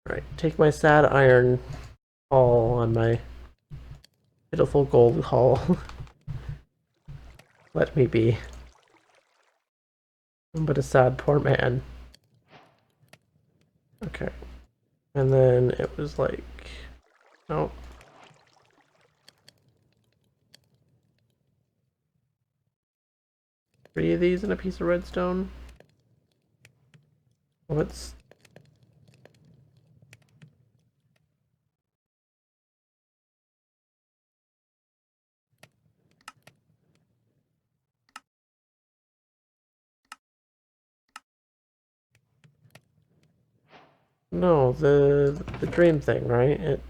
Alright, take my sad iron haul on my pitiful gold haul. Let me be. I'm but a sad poor man. Okay. And then it was like... No. Three of these and a piece of redstone. What's... No, the dream thing, right?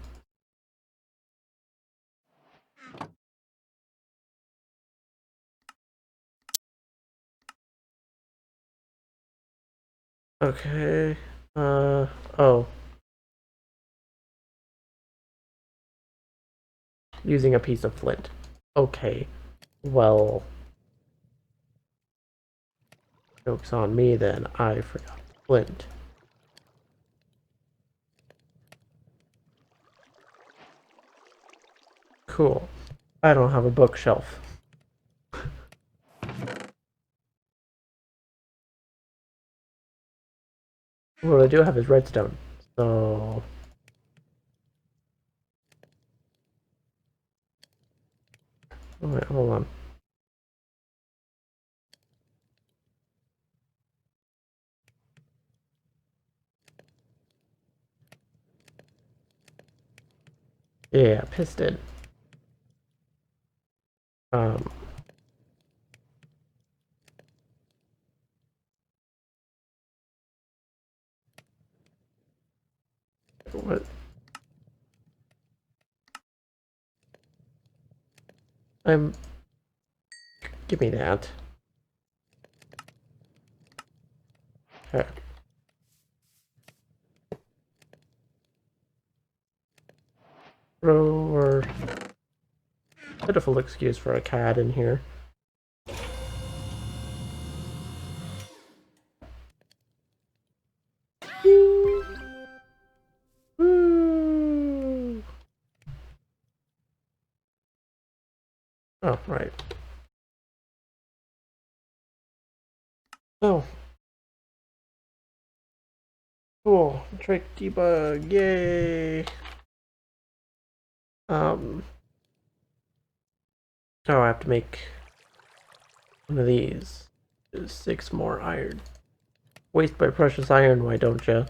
Okay. Oh. Using a piece of flint. Okay. Well, joke's on me then. I forgot flint. Cool. I don't have a bookshelf. What I do have is redstone. So... Wait, hold on. Yeah, piston. Um... What? I'm... Give me that. Okay. Or... Pitiful excuse for a cat in here. Woo! Oh, right. Oh. Cool. Trick debug. Yay! Oh, I have to make one of these. 6 more iron. Waste my precious iron, why don't ya?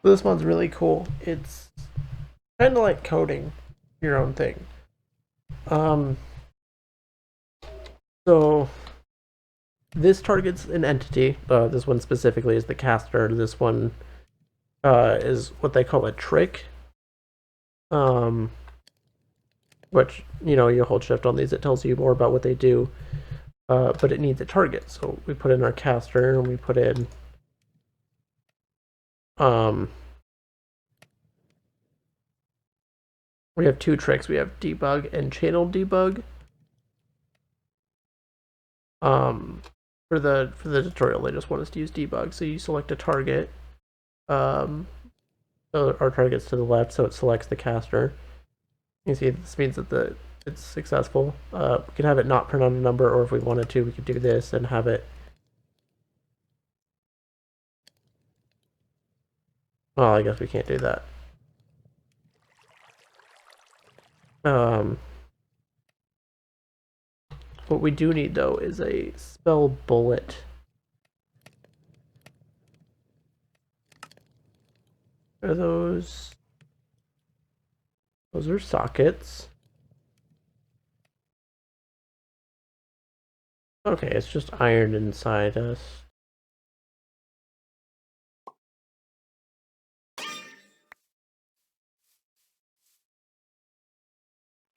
This one's really cool. It's kind of like coding your own thing. Um, so this targets an entity. This one specifically is the caster. This one is what they call a trick. Which, you know, you hold shift on these, it tells you more about what they do. But it needs a target. So we put in our caster and we put in we have 2 tricks. We have debug and channel debug. For the tutorial, they just want us to use debug. So you select a target. So our target's to the left, so it selects the caster. You see, this means that it's successful. We could have it not print on a number, or if we wanted to, we could do this and have it. Well, I guess we can't do that. What we do need though is a spell bullet. Are those? Those are sockets. Okay, it's just iron inside us.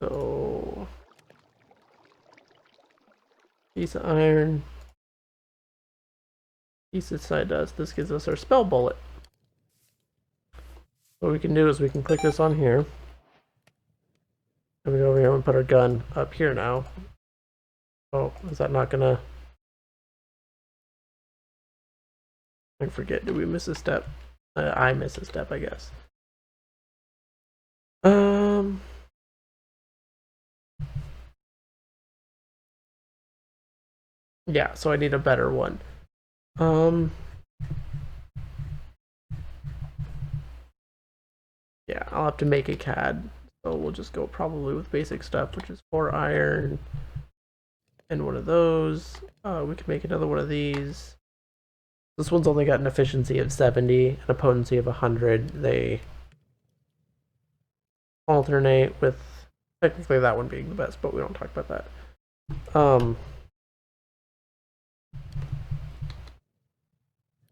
So, piece of iron, piece inside us. This gives us our spell bullet. What we can do is we can click this on here. Let me go over here and put our gun up here now. Oh, is that not gonna... I forget, did we miss a step? I miss a step, I guess. Yeah, so I need a better one. Yeah, I'll have to make a CAD. So we'll just go probably with basic stuff, which is 4 iron and one of those. We can make another one of these. This one's only got an efficiency of 70 and a potency of 100. They alternate with technically that one being the best, but we don't talk about that.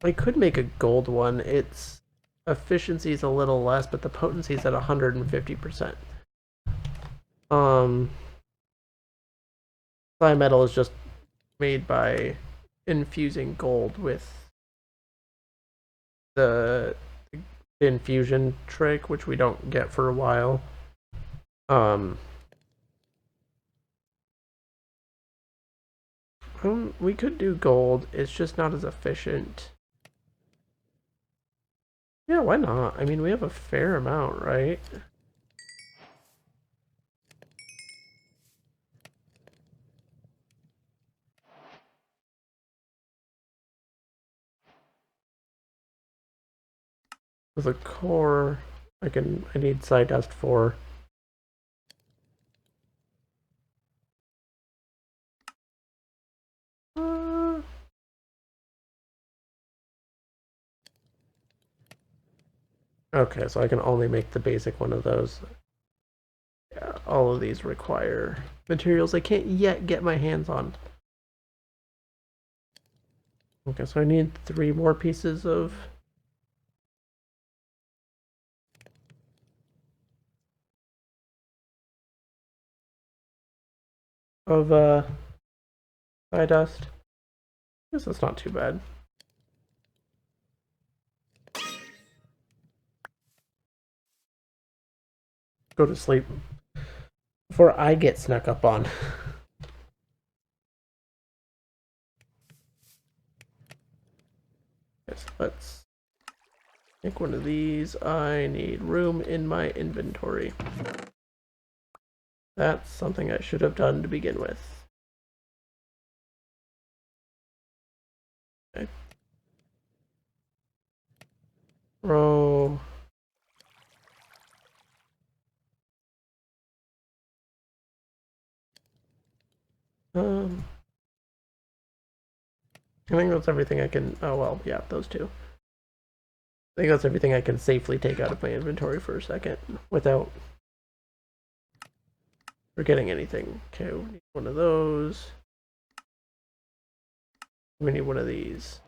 I could make a gold one. Its efficiency is a little less, but the potency is at 150%. Psi metal is just made by infusing gold with the infusion trick, which we don't get for a while. We could do gold. It's just not as efficient. Yeah, why not? I mean, we have a fair amount, right? With a core, I need psi dust for. Okay, so I can only make the basic one of those. Yeah, all of these require materials I can't yet get my hands on. Okay, so I need 3 more pieces of psi dust. I guess that's not too bad. Go to sleep before I get snuck up on. Yes, let's make one of these. I need room in my inventory. That's something I should have done to begin with. Okay. Row. I think that's everything I can. Oh, well, yeah, those two. I think that's everything I can safely take out of my inventory for a second without forgetting anything. Okay, we need one of those. We need one of these.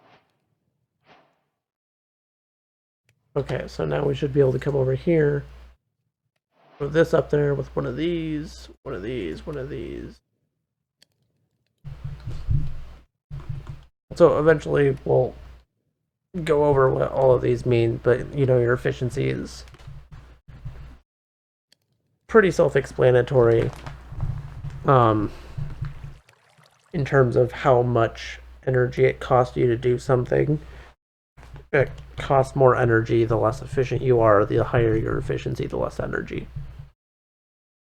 Okay, so now we should be able to come over here. Put this up there with one of these, one of these, one of these. So eventually we'll go over what all of these mean, but you know, your efficiency is pretty self-explanatory in terms of how much energy it costs you to do something. It costs more energy the less efficient you are. The higher your efficiency, the less energy.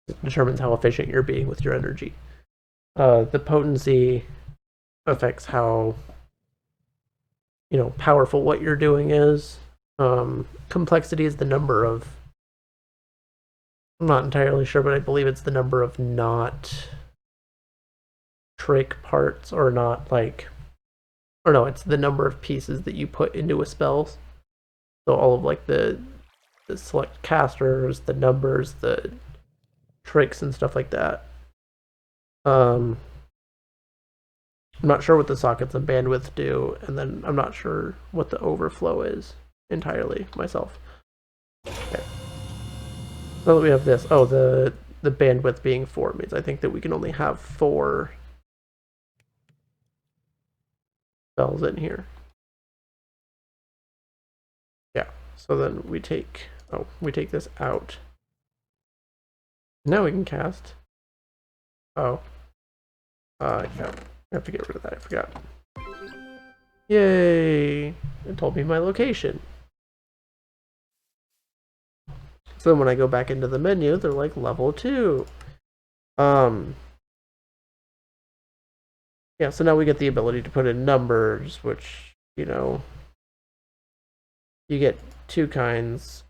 It determines how efficient you're being with your energy. The potency affects how powerful what you're doing is. Complexity is the number of, I'm not entirely sure, but I believe it's the number of not trick parts, or not like, or no, it's the number of pieces that you put into a spell. So all of like the select casters, the numbers, the tricks and stuff like that. I'm not sure what the sockets and bandwidth do, and then I'm not sure what the overflow is entirely myself. Okay. Now that we have this, oh, the bandwidth being 4 means I think that we can only have 4 spells in here. Yeah, so then we take this out. Now we can cast. Oh. Yeah. I have to get rid of that. I forgot. Yay! It told me my location. So when I go back into the menu, they're like level 2. Yeah, so now we get the ability to put in numbers, which, you get two kinds.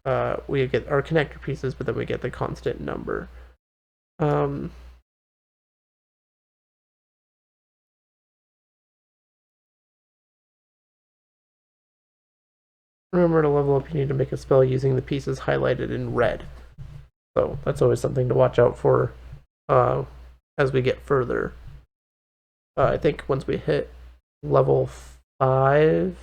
We get our connector pieces, but then we get the constant number. Remember, to level up, you need to make a spell using the pieces highlighted in red. So that's always something to watch out for as we get further. I think once we hit level 5,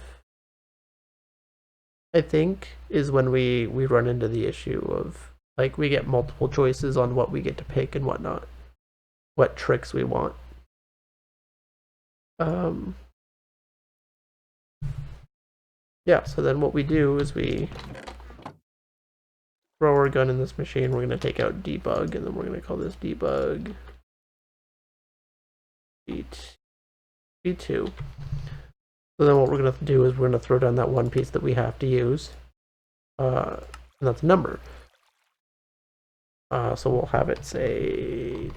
I think, is when we run into the issue of, like, we get multiple choices on what we get to pick and whatnot, what tricks we want. Yeah, so then what we do is we throw our gun in this machine. We're going to take out debug, and then we're going to call this debug B2. So then what we're going to do is we're going to throw down that one piece that we have to use, and that's a number. So we'll have it say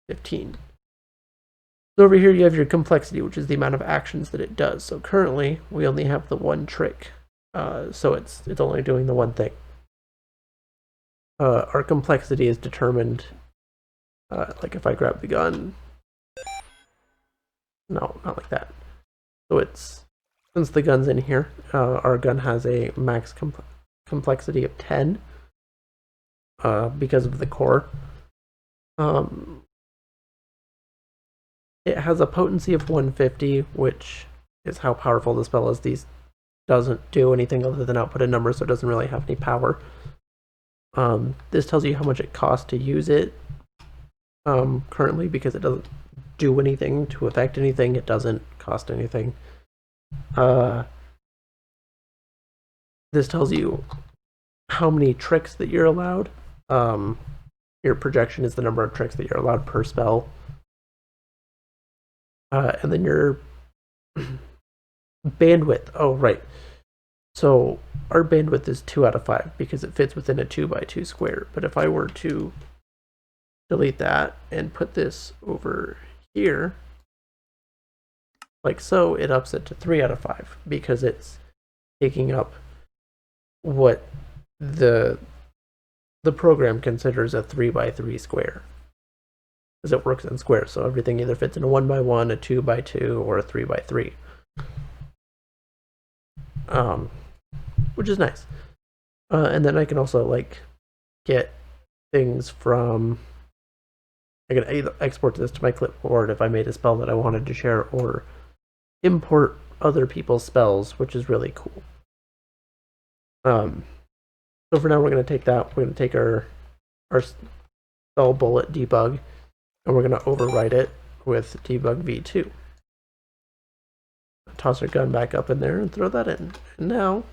15. So over here you have your complexity, which is the amount of actions that it does. So currently we only have the one trick, so it's only doing the one thing. Our complexity is determined, like if I grab the gun. No, not like that. So it's, since the gun's in here, our gun has a max complexity of 10 because of the core. It has a potency of 150, which is how powerful the spell is. These doesn't do anything other than output a number, so it doesn't really have any power. This tells you how much it costs to use it currently, because it doesn't do anything to affect anything. It doesn't cost anything. This tells you how many tricks that you're allowed. Your projection is the number of tricks that you're allowed per spell. And then your bandwidth. Oh, right. So our bandwidth is 2 out of 5 because it fits within a 2x2 square. But if I were to delete that and put this over here, like so, it ups it to 3 out of 5 because it's taking up what the program considers a 3x3 square, because it works in squares. So everything either fits in a 1x1, a 2x2, or a 3x3. Which is nice. And then I can also like get things from, I can either export this to my clipboard if I made a spell that I wanted to share, or import other people's spells, which is really cool. So for now, we're going to take that. We're going to take our spell bullet debug, and we're going to overwrite it with debug v2. Toss our gun back up in there and throw that in. And now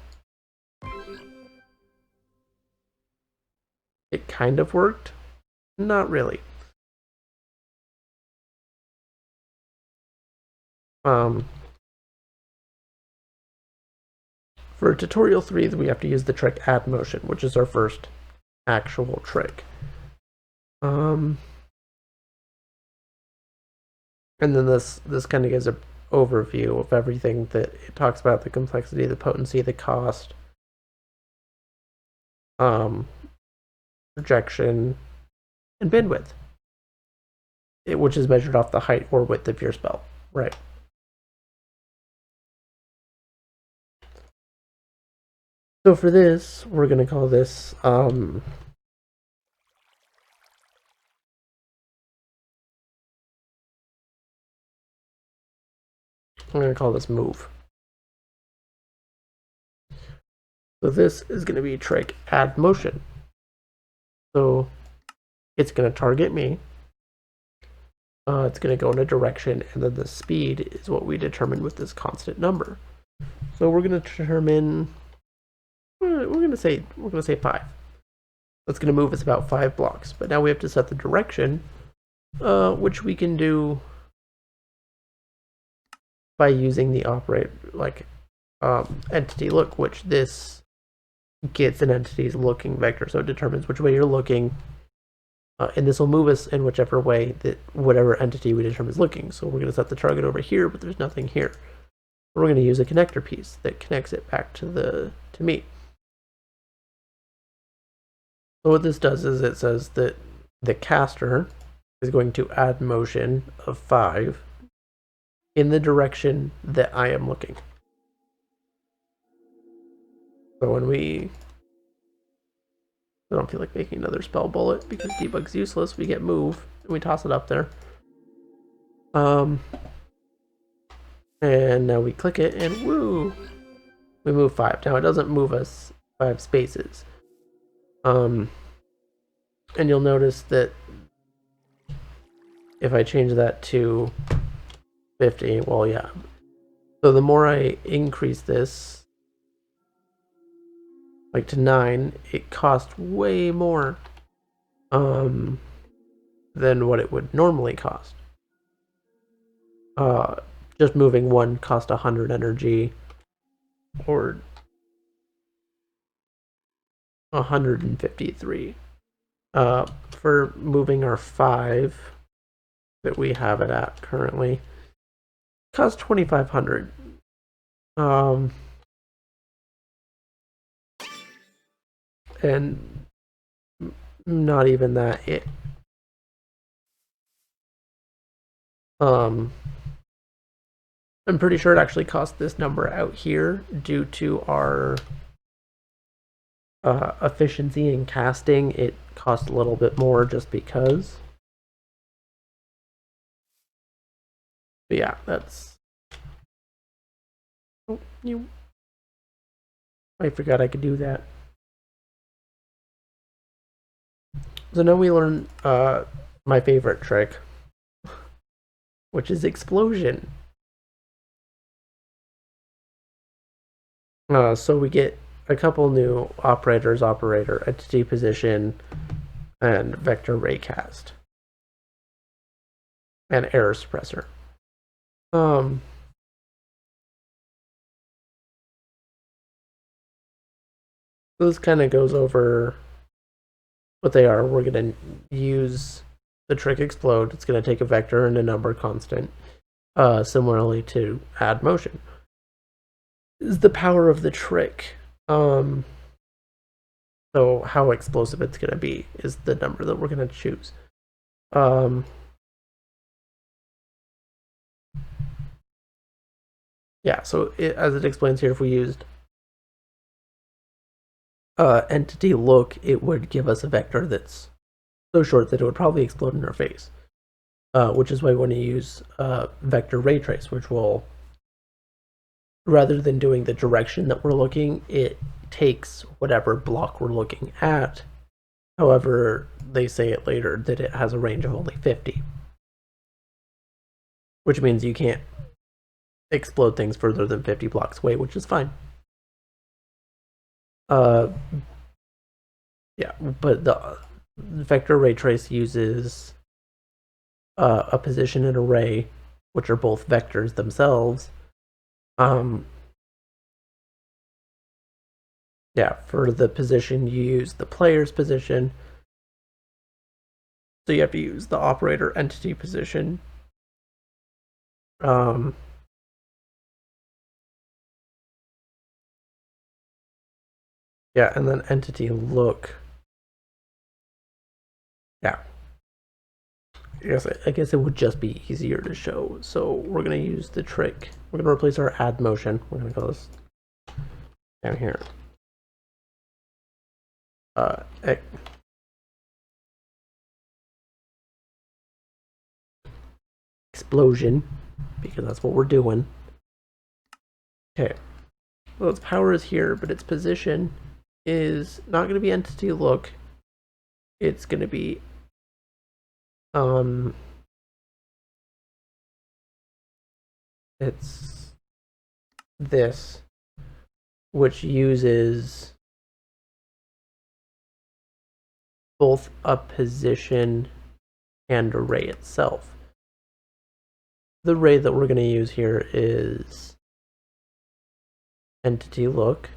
it kind of worked. Not really. For tutorial 3, we have to use the trick add motion, which is our first actual trick. And then this kind of gives an overview of everything that it talks about: the complexity, the potency, the cost, projection, and bandwidth, which is measured off the height or width of your spell. Right. So for this, we're going to call this I'm going to call this move. So this is going to be trick add motion. So it's going to target me. It's going to go in a direction, and then the speed is what we determine with this constant number. So we're going to determine, we're going to say 5. That's going to move us about 5 blocks. But now we have to set the direction, which we can do by using the operate entity look, which this gets an entity's looking vector, so it determines which way you're looking, and this will move us in whichever way that whatever entity we determine is looking. So we're going to set the target over here, but there's nothing here. We're going to use a connector piece that connects it back to me. So what this does is it says that the caster is going to add motion of 5 in the direction that I am looking. So when I don't feel like making another spell bullet because debug's useless, we get move and we toss it up there. And now we click it and woo, we move 5. Now it doesn't move us 5 spaces. And you'll notice that if I change that to 50, well, yeah. So the more I increase this, like to 9, it costs way more than what it would normally cost. Just moving 1 cost 100 energy, or 153. For moving our 5 that we have it at currently, costs 2,500. And not even that. I'm pretty sure it actually cost this number out here due to our efficiency in casting. It cost a little bit more just because. But yeah, that's. Oh, I forgot I could do that. So now we learn my favorite trick, which is explosion. So we get a couple new operators: operator, entity position, and vector raycast, and error suppressor. This kind of goes over what they are. We're going to use the trick explode. It's going to take a vector and a number constant, similarly to add motion. This is the power of the trick. So how explosive it's going to be is the number that we're going to choose. Yeah, so as it explains here, if we used entity look, it would give us a vector that's so short that it would probably explode in our face. Which is why we want to use vector ray trace, which will, rather than doing the direction that we're looking, it takes whatever block we're looking at. However, they say it later that it has a range of only 50. Which means you can't explode things further than 50 blocks away, which is fine. Yeah, but the vector ray trace uses a position and array, which are both vectors themselves. Yeah, for the position you use the player's position, so you have to use the operator entity position. Yeah, and then entity look. Yeah. I guess it would just be easier to show. So we're going to use the trick. We're going to replace our add motion. We're going to call this down here. Explosion, because that's what we're doing. Okay. Well, its power is here, but its position is not going to be entity look. It's going to be it's this, which uses both a position and array itself. The array that we're going to use here is entity look,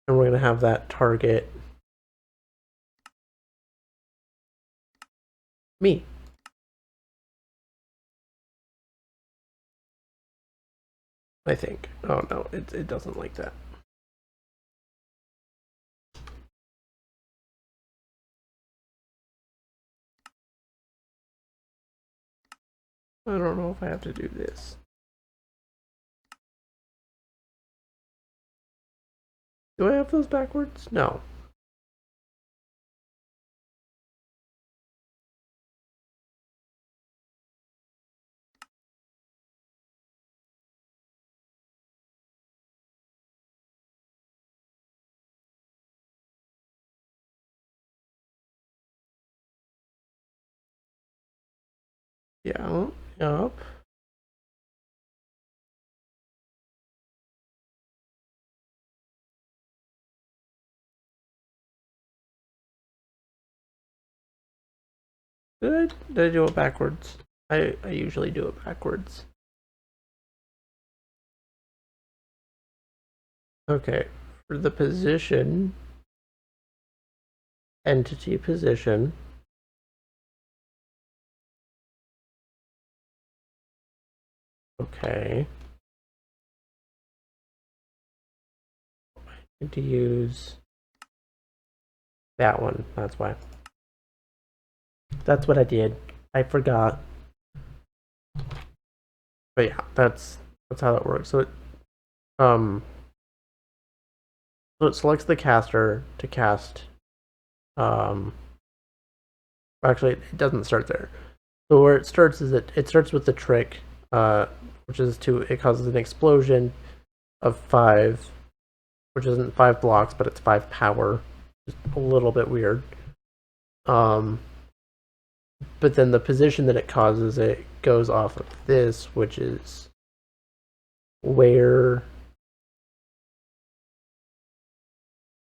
and we're going to have that target me. I think. Oh no, it doesn't like that. I don't know if I have to do this. Do I have those backwards? No. Yeah, yep. Did I do it backwards? I usually do it backwards. Okay, for the position, entity position, okay. I need to use that one, that's why. That's what I did. I forgot. But yeah, that's how that works. So it selects the caster to cast. Actually, it doesn't start there. So where it starts is it starts with the trick, which is it causes an explosion of 5, which isn't 5 blocks, but it's 5 power. Just a little bit weird. But then the position that it causes, it goes off of this, which is where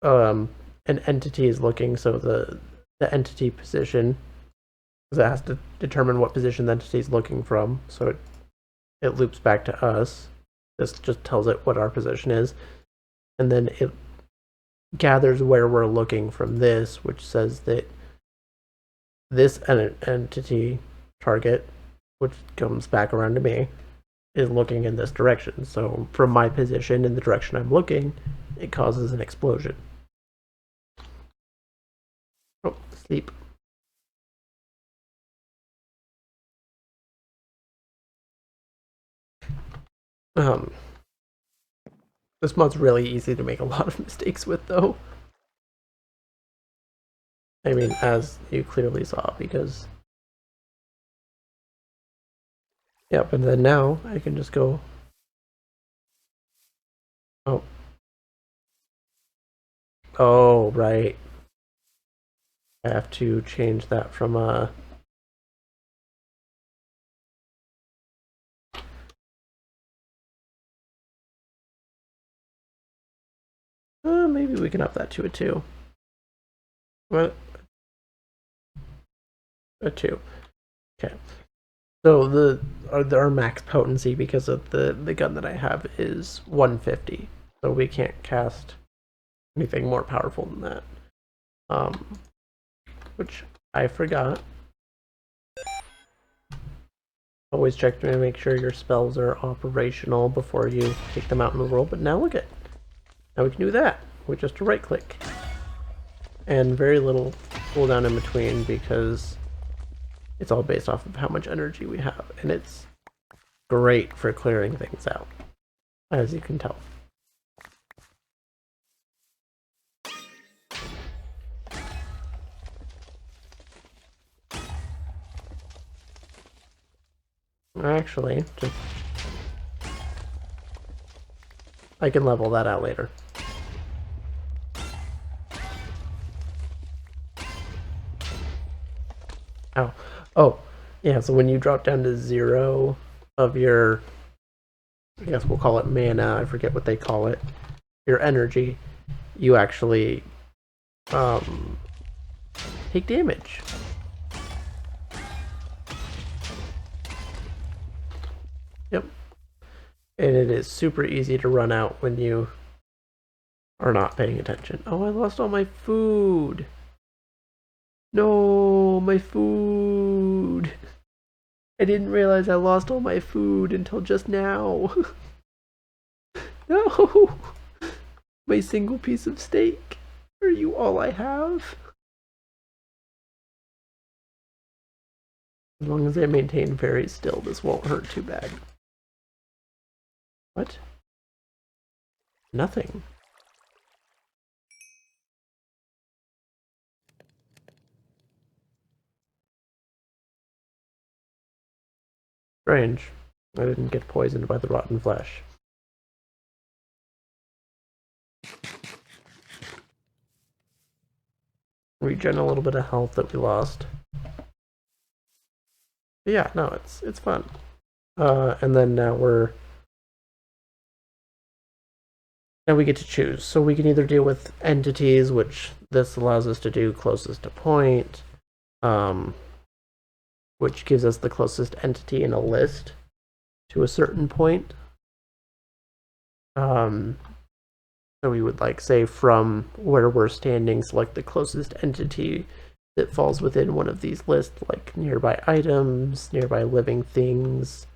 an entity is looking. So the entity position, because it has to determine what position the entity is looking from. So it loops back to us. This just tells it what our position is, and then it gathers where we're looking from this, which says that this entity target, which comes back around to me, is looking in this direction. So from my position in the direction I'm looking, it causes an explosion. Oh, sleep. This mod's really easy to make a lot of mistakes with, though. I mean, as you clearly saw, because... Yep, and then now I can just go... Oh. Oh, right. I have to change that from maybe we can up that to a 2. What? A 2. Okay. So our max potency, because of the gun that I have, is 150. So we can't cast anything more powerful than that. Which I forgot. Always check to make sure your spells are operational before you take them out in the world. But now look at, now we can do that with just a right click. And very little cooldown in between, because it's all based off of how much energy we have. And it's great for clearing things out, as you can tell. Actually, just I can level that out later. Ow. Oh, yeah, so when you drop down to 0 of your, I guess we'll call it mana, I forget what they call it, your energy, you actually take damage. Yep. And it is super easy to run out when you are not paying attention. Oh, I lost all my food. No, my food. I didn't realize I lost all my food until just now. No! My single piece of steak. Are you all I have? As long as I maintain very still, this won't hurt too bad. What? Nothing. Strange. I didn't get poisoned by the rotten flesh. Regen a little bit of health that we lost. But yeah, no, it's fun. And then now we get to choose. So we can either deal with entities, which this allows us to do closest to point, which gives us the closest entity in a list to a certain point. So we would like say from where we're standing, select the closest entity that falls within one of these lists, like nearby items, nearby living things,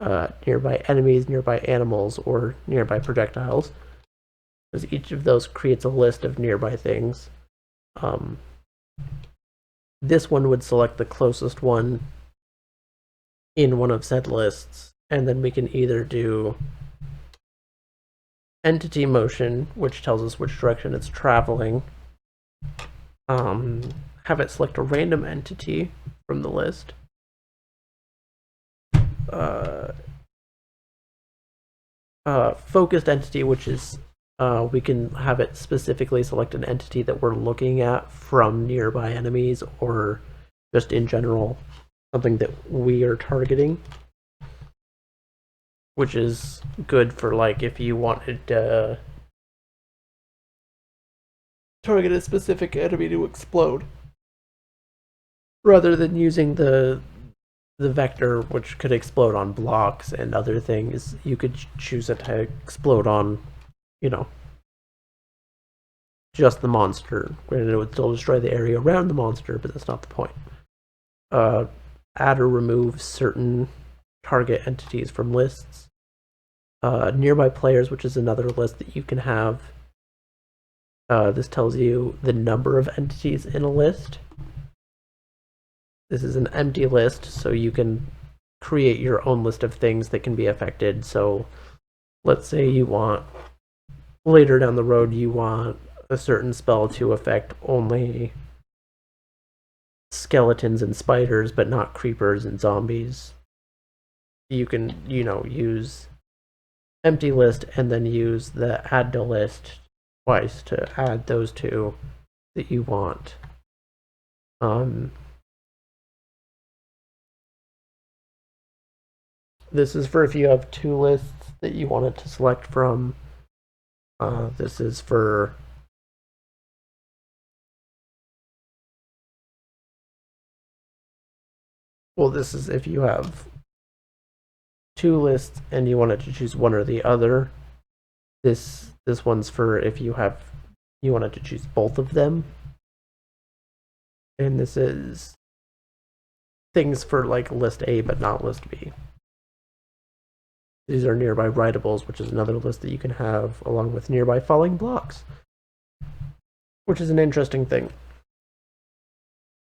nearby enemies, nearby animals, or nearby projectiles. Because each of those creates a list of nearby things. This one would select the closest one in one of said lists, and then we can either do entity motion, which tells us which direction it's traveling, have it select a random entity from the list, focused entity, which is we can have it specifically select an entity that we're looking at from nearby enemies or just in general something that we are targeting, which is good for like if you wanted to target a specific enemy to explode rather than using the vector, which could explode on blocks and other things. You could choose it to explode on, you know, just the monster. Granted, it would still destroy the area around the monster, but that's not the point. Add or remove certain target entities from lists. Nearby players, which is another list that you can have. This tells you the number of entities in a list. This is an empty list, so you can create your own list of things that can be affected. So let's say you want, later down the road, you want a certain spell to affect only skeletons and spiders, but not creepers and zombies. You can, use empty list and then use the add to list twice to add those two that you want. This is for if you have two lists that you want it to select from. This is for this is if you have two lists and you wanted to choose one or the other. This one's for if you wanted to choose both of them. And this is things for like list A but not list B. These are nearby writables, which is another list that you can have along with nearby falling blocks, which is an interesting thing.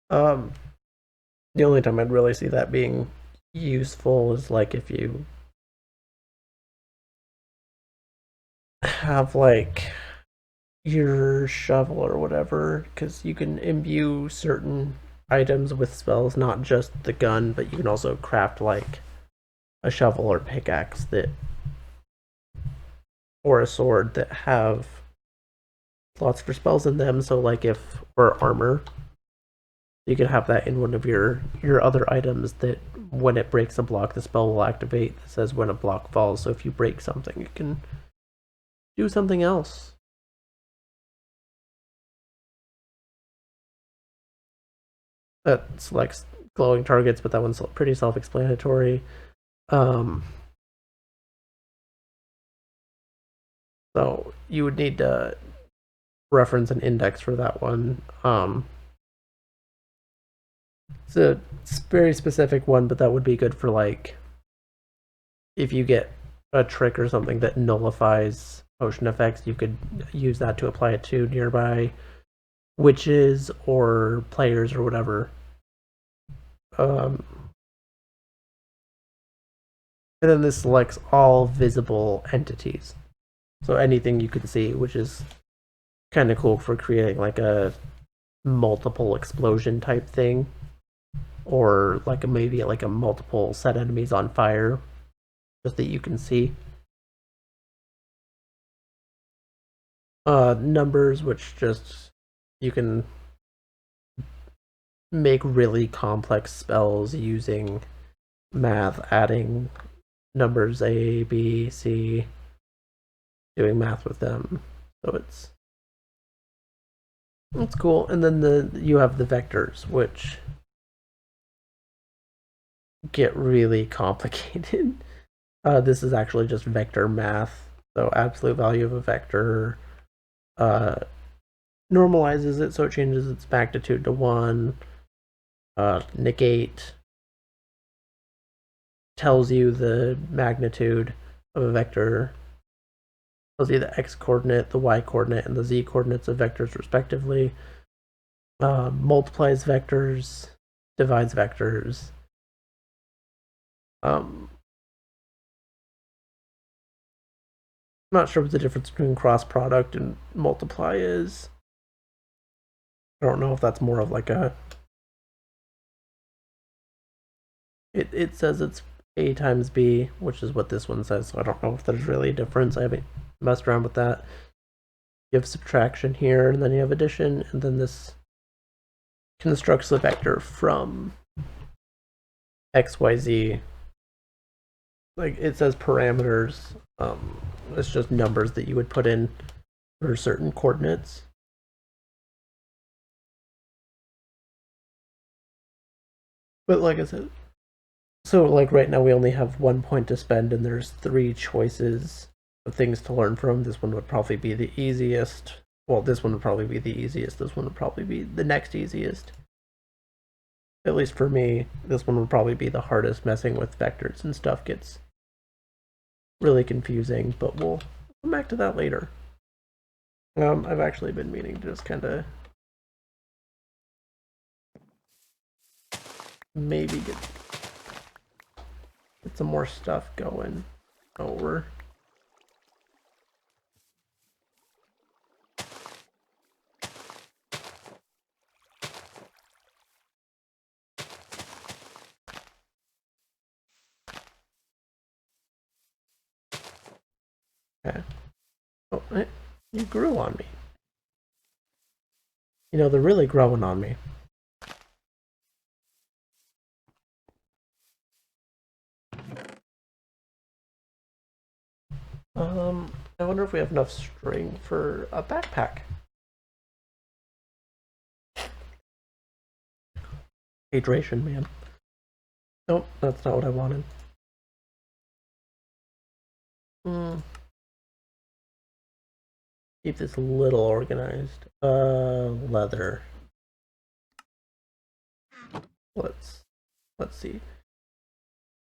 The only time I'd really see that being useful is like if you have like your shovel or whatever, because you can imbue certain items with spells, not just the gun, but you can also craft like a shovel or pickaxe or a sword that have slots for spells in them. So like or armor, you can have that in one of your other items that when it breaks a block, the spell will activate. It says when a block falls, so if you break something, it can do something else. that selects glowing targets, but that one's pretty self-explanatory. Um, so you would need to reference an index for that one. It's a very specific one, but that would be good for like if you get a trick or something that nullifies potion effects, you could use that to apply it to nearby witches or players or whatever. Um, and then this selects all visible entities. So anything you can see, which is kind of cool for creating like a multiple explosion type thing, or like maybe like a multiple set enemies on fire, just that you can see. Numbers, which just you can make really complex spells using math, adding numbers A, B, C, doing math with them. So it's cool. And then you have the vectors, which get really complicated. This is actually just vector math. So absolute value of a vector uh, normalizes it so it changes its magnitude to 1. Negate tells you the magnitude of a vector, tells you the x coordinate, the y coordinate, and the z coordinates of vectors respectively. Multiplies vectors, divides vectors. I'm not sure what the difference between cross product and multiply is. I don't know if that's more of like a. It says it's a times b, which is what this one says. So I don't know if there's really a difference. I haven't messed around with that. You have subtraction here, and then you have addition, and then this constructs the vector from xyz. Like it says parameters. It's just numbers that you would put in for certain coordinates. But like I said, so like right now we only have 1 point to spend, and there's 3 choices of things to learn from. This one would probably be the easiest. Well, this one would probably be the easiest. This one would probably be the next easiest. At least for me, this one would probably be the hardest. Messing with vectors and stuff gets really confusing, but we'll come back to that later. I've actually been meaning to just kind of maybe get some more stuff going. Over. Okay. Oh, you grew on me. You know, they're really growing on me. I wonder if we have enough string for a backpack. Hydration, man. Nope, that's not what I wanted. Hmm. Keep this a little organized. Leather. Let's see.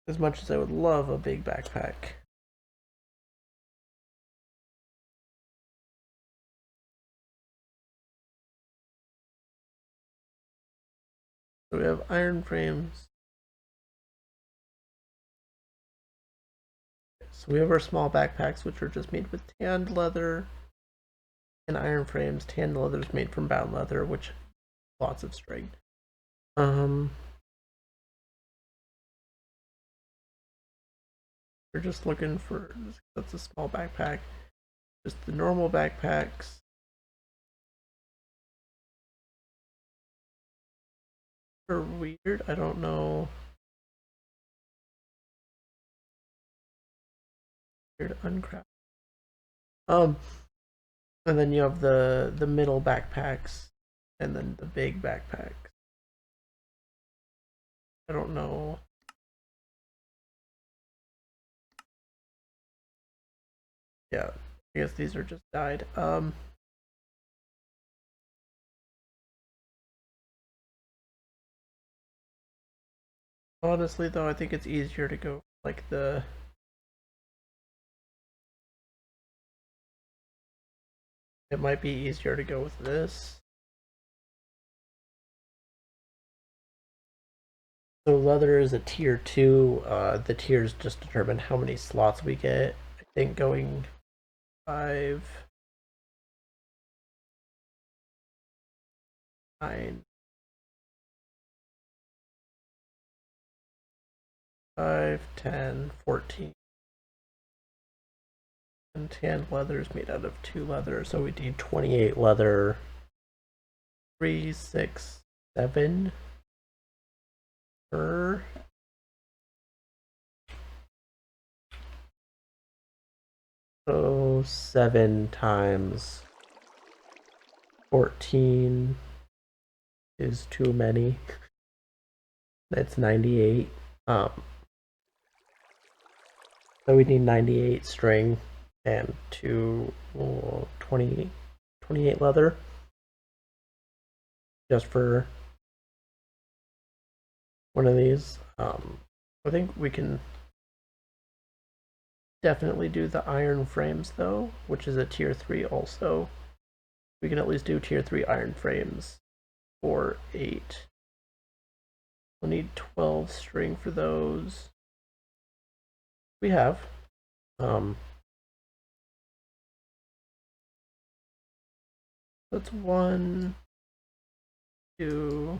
As much as I would love a big backpack. So we have iron frames. So we have our small backpacks, which are just made with tanned leather and iron frames. Tanned leather is made from bound leather, which lots of string. We're just looking for, that's a small backpack. Just the normal backpacks. Are weird. I don't know. Weird uncraft. Um, and then you have the middle backpacks, and then the big backpacks. I don't know. Yeah, I guess these are just dyed. Honestly though, I think it's easier to go like the it might be easier to go with this. So leather is a tier 2. The tiers just determine how many slots we get. I think going 5, 9, 5, 10, 14. And tanned leather is made out of 2 leather, so we need 28 leather. 3, 6, 7 per. So 7 times 14 is too many. That's 98. So we need 98 string and 28 leather just for one of these. I think we can definitely do the iron frames though, which is a tier 3 also. We can at least do tier 3 iron frames for 8. We'll need 12 string for those. We have. That's 1, 2,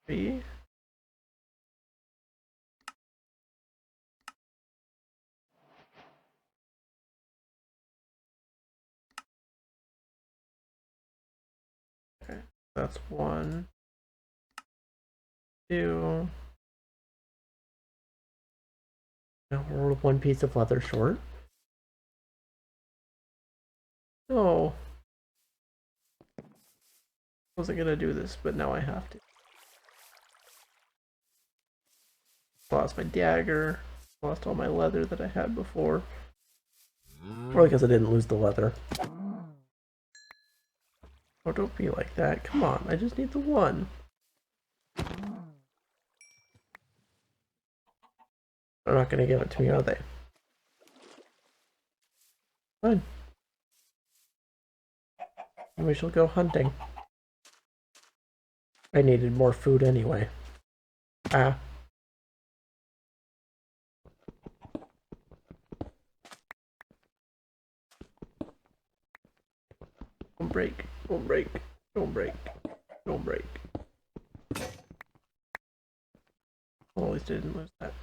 3. Okay, that's 1, 2. Now we're 1 piece of leather short. No. I wasn't gonna do this, but now I have to. Lost my dagger. Lost all my leather that I had before. Probably because I didn't lose the leather. Oh, don't be like that. Come on, I just need the 1. They're not gonna give it to me, are they? Fine. And we shall go hunting. I needed more food anyway. Ah. Don't break. Don't break. Don't break. Don't break. Well, at least I didn't lose that.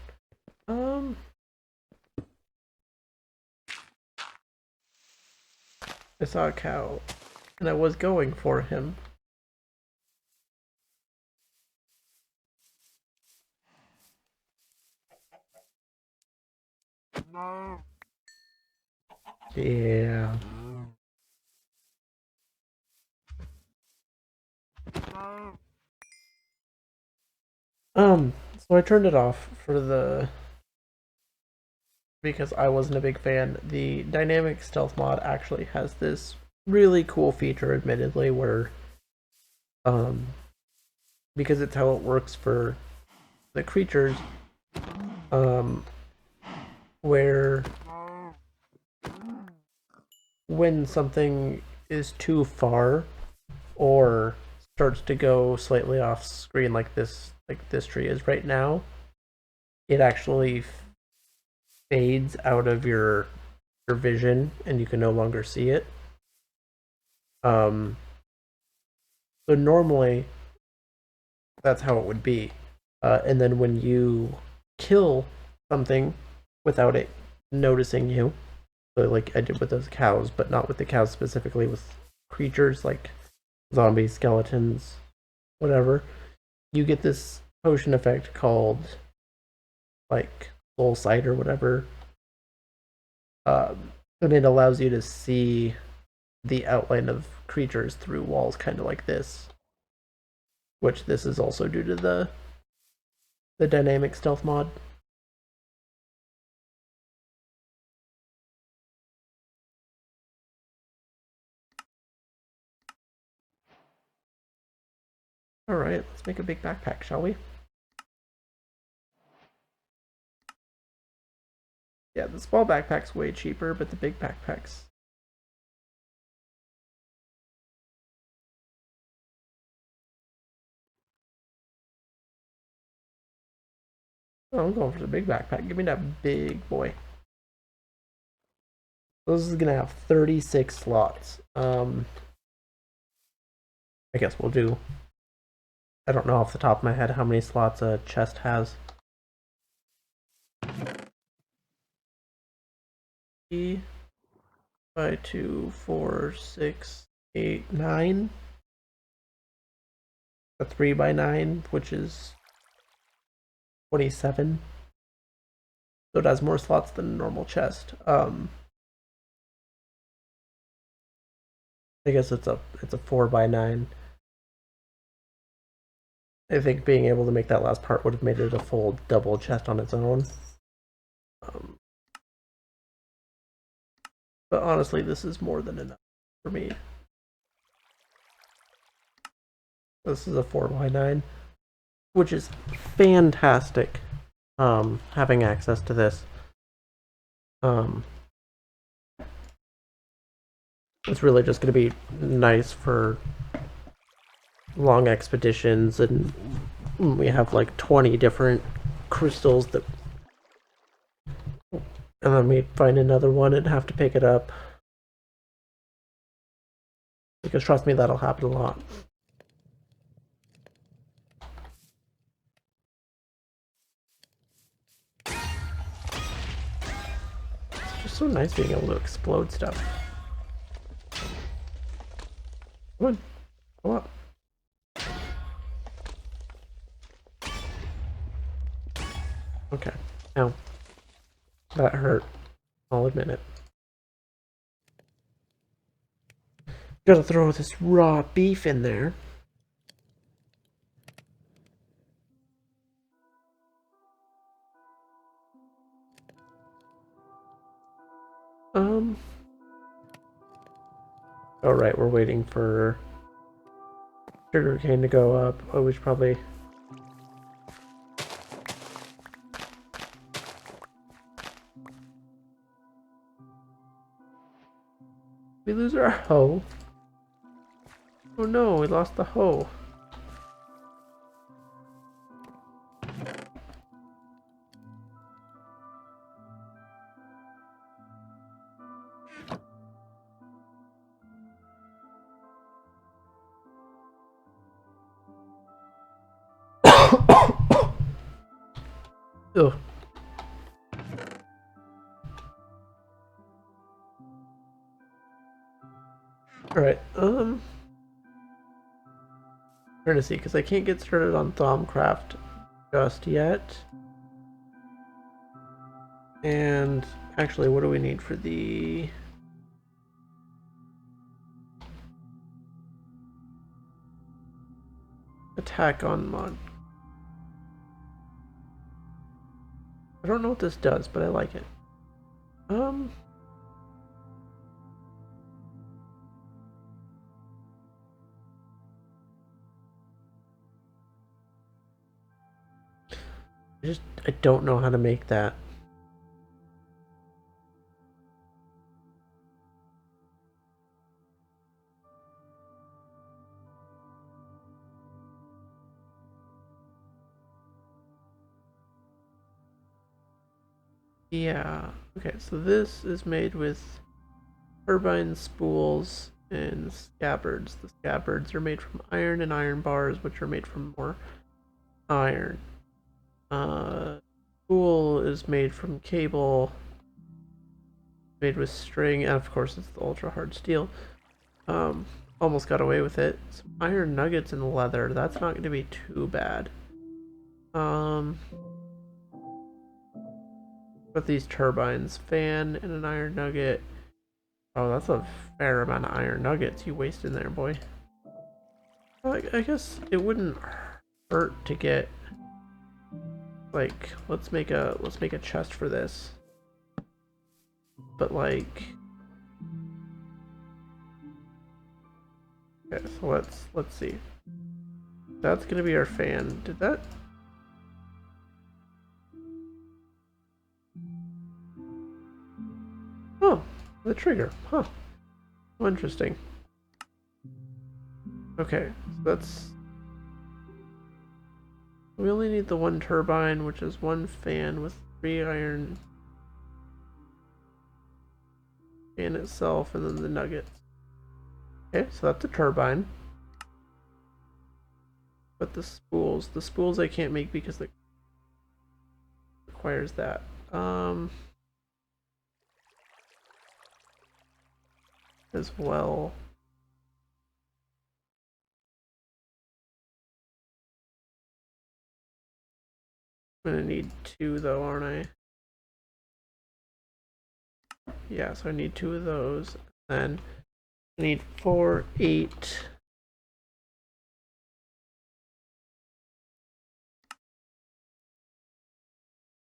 I saw a cow, and I was going for him. No. Yeah. So I turned it off for the because I wasn't a big fan. The dynamic stealth mod actually has this really cool feature, admittedly, where because it's how it works for the creatures, um, where when something is too far or starts to go slightly off screen like this tree is right now, it actually fades out of your vision and you can no longer see it. So normally that's how it would be. And then when you kill something without it noticing you, so like I did with those cows, but not with the cows specifically, with creatures like zombies, skeletons, whatever, you get this potion effect called like soul sight or whatever. And it allows you to see the outline of creatures through walls, kind of like this. which this is also due to the dynamic stealth mod. Alright, let's make a big backpack, shall we? Yeah, the small backpack's way cheaper, but the big backpack's... Oh, I'm going for the big backpack. Give me that big boy. This is gonna have 36 slots. I guess we'll do... I don't know off the top of my head how many slots a chest has. 3 by 2, 4, 6, 8, 9. A 3 by 9, which is 27. So it has more slots than a normal chest. I guess it's a 4 by 9. I think being able to make that last part would have made it a full double chest on its own. But honestly, this is more than enough for me. This is a 4 by 9, which is fantastic. Having access to this. It's really just going to be nice for long expeditions, and we have like 20 different crystals that, and then we find another one and have to pick it up, because trust me, that'll happen a lot. It's just so nice being able to explode stuff. Come on, come up. Okay, now that hurt. I'll admit it. Gotta throw this raw beef in there. Oh right, we're waiting for sugarcane to go up. Oh, we should probably... We lose our hoe? Oh no, we lost the hoe. Ugh. Alright, trying to see, because I can't get started on Thaumcraft just yet. And actually, what do we need for the... attack on mod? I don't know what this does, but I like it. I don't know how to make that. Yeah, okay, so this is made with turbine spools and scabbards. The scabbards are made from iron and iron bars, which are made from more iron. Spool is made from cable, made with string, and of course it's the ultra hard steel. Almost got away with it. Some iron nuggets and leather, that's not going to be too bad. With these turbines, fan and an iron nugget. Oh, that's a fair amount of iron nuggets you wasted there, boy. I guess it wouldn't hurt to get like let's make a chest for this. But like okay, so let's see. That's gonna be our fan. Did that oh the trigger. Huh. Oh, interesting. Okay, so that's we only need the one turbine, which is one fan with 3 iron in itself, and then the nuggets. Okay, so that's a turbine. But the spools I can't make because it requires that. As well. I'm gonna need 2 though, aren't I? Yeah, so I need 2 of those. Then I need 4, 8.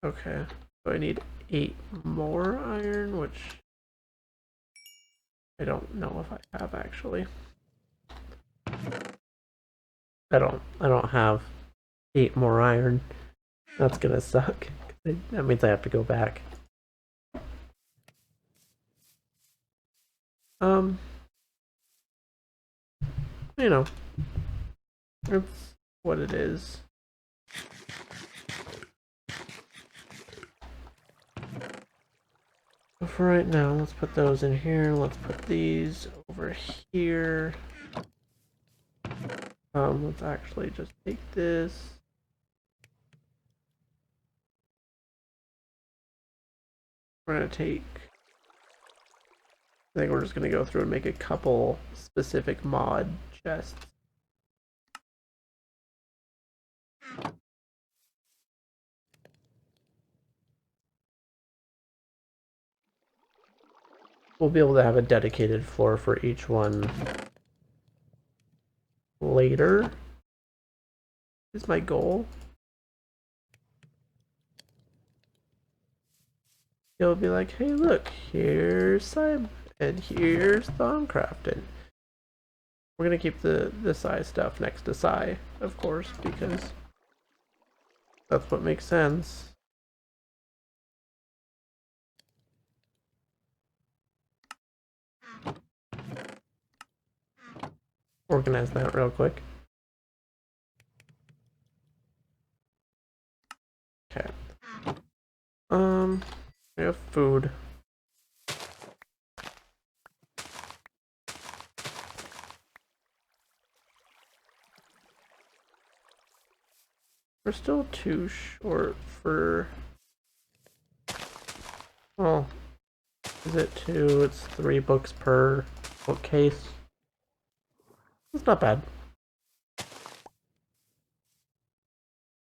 Okay, so I need 8 more iron, which I don't know if I have actually. I don't have 8 more iron. That's gonna suck. That means I have to go back. Um, you know, it's what it is. But for right now, let's put those in here. Let's put these over here. Let's actually just take this. We're gonna take. I think we're just gonna go through and make a couple specific mod chests. We'll be able to have a dedicated floor for each one later. Is my goal. It'll be like, hey, look, here's Simon, and here's Thaumcraft. We're gonna keep the Psi stuff next to Psi, of course, because that's what makes sense. Organize that real quick. Okay. We have food. We're still too short for. Well, is it 2? It's 3 books per bookcase. It's not bad.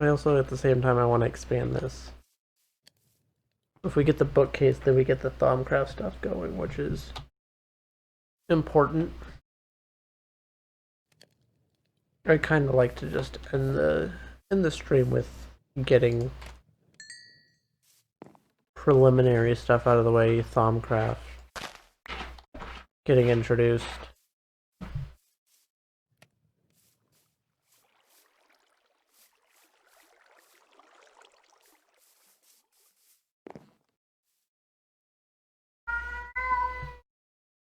I also, at the same time, I want to expand this. If we get the bookcase, then we get the Thaumcraft stuff going, which is important. I kind of like to just end the stream with getting preliminary stuff out of the way. Thaumcraft getting introduced.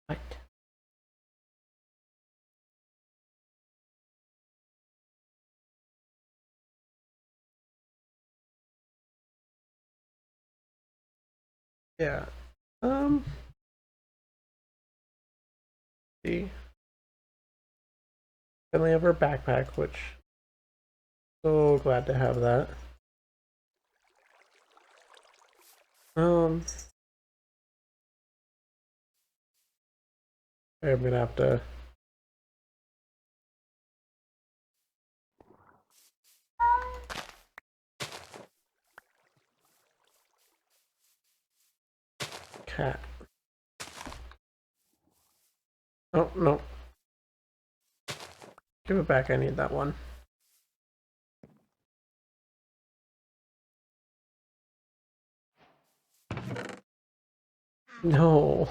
Right. Yeah. See. Finally have our backpack, which so glad to have that. I'm gonna have to cat. Oh no. Give it back, I need that one. No.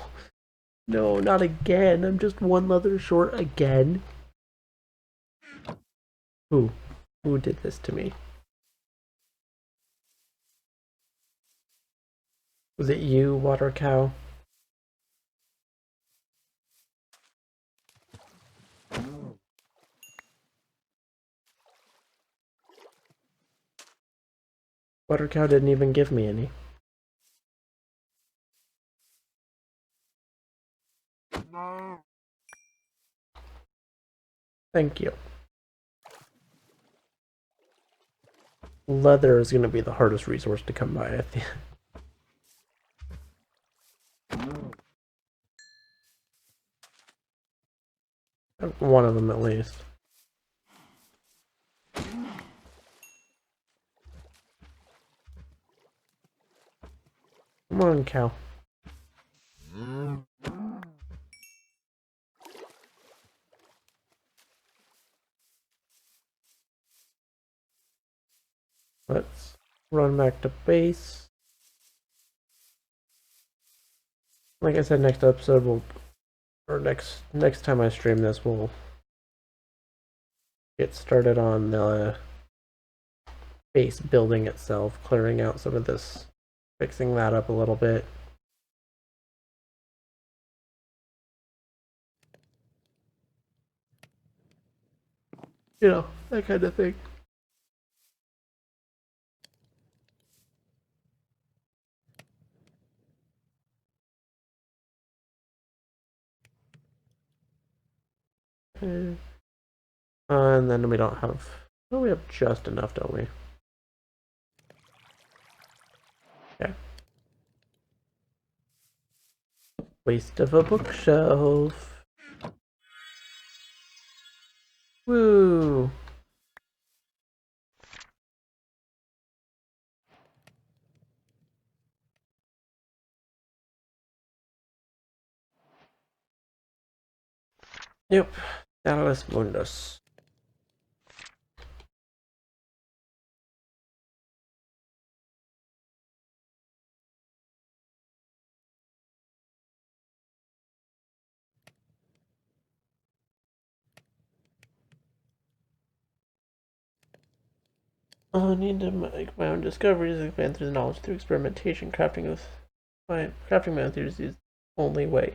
No, not again. I'm just one leather short again. Who? Who did this to me? Was it you, Water Cow? Water Cow didn't even give me any. Thank you. Leather is going to be the hardest resource to come by at the end. One of them at least. Come on, cow. Let's run back to base. Like I said, next episode or next time I stream this, we'll get started on the base building itself, clearing out some of this, fixing that up a little bit. You know, that kind of thing. And then we don't have... Oh, we have just enough, don't we? Okay. Waste of a bookshelf. Woo! Yep. Dallas Mundus. I need to make my own discoveries, expand through the knowledge through experimentation. Crafting methods is the only way.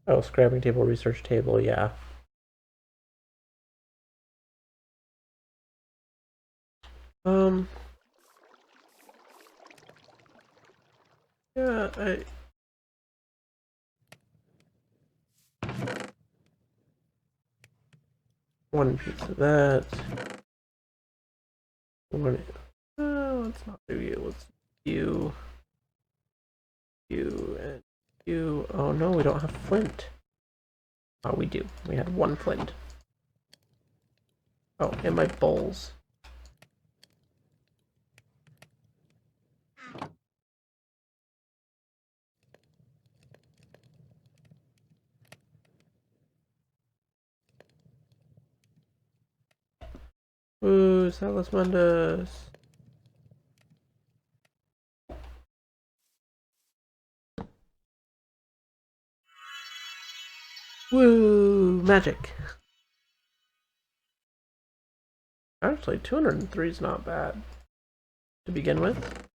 Oh, scrapping table, research table, yeah. Yeah, one piece of that. One. Let's not do you. Let's do you, and you. Oh no, we don't have flint. Oh, we do. We had one flint. Oh, and my bowls. Ooh, Salasmundas. Woo! Magic. Actually, 203 is not bad to begin with.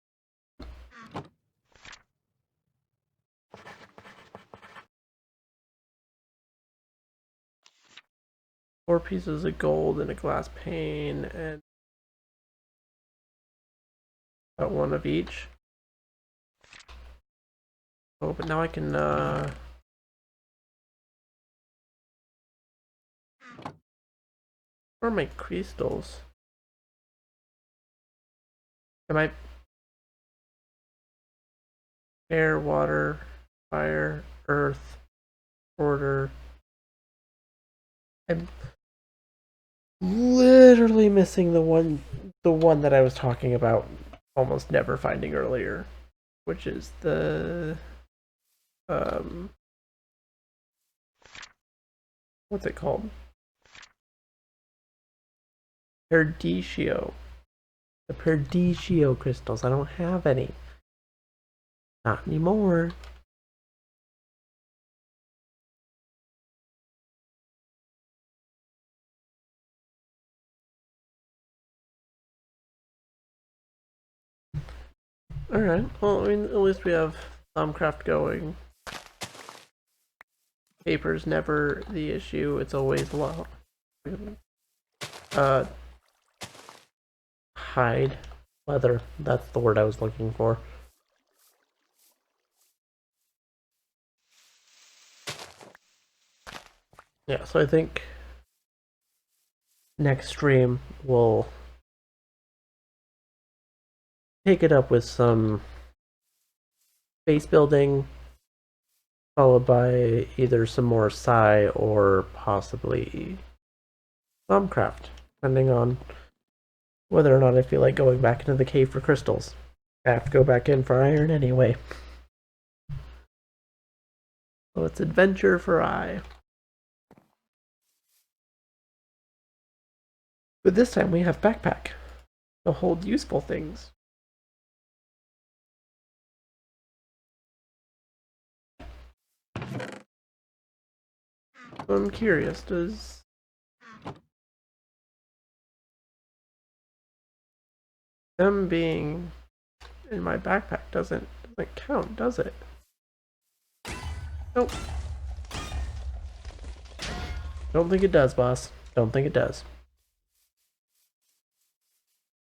Four pieces of gold and a glass pane, and about one of each. Oh, but now I can, where are my crystals? Am I... Air, water, fire, earth, order. I'm literally missing the one that I was talking about almost never finding earlier, which is the what's it called? Perdicio. The Perdicio crystals. I don't have any. Not anymore. Alright, well, I mean, at least we have Thumbcraft going. Paper's never the issue, it's always low. Uh, hide. Leather, that's the word I was looking for. Yeah, so I think next stream we'll take it up with some base building, followed by either some more PSI or possibly Thumbcraft, depending on whether or not I feel like going back into the cave for crystals. I have to go back in for iron anyway. So it's adventure for I. But this time we have backpack to hold useful things. So I'm curious, does them being in my backpack doesn't count, does it? Nope. Don't think it does, boss. Don't think it does.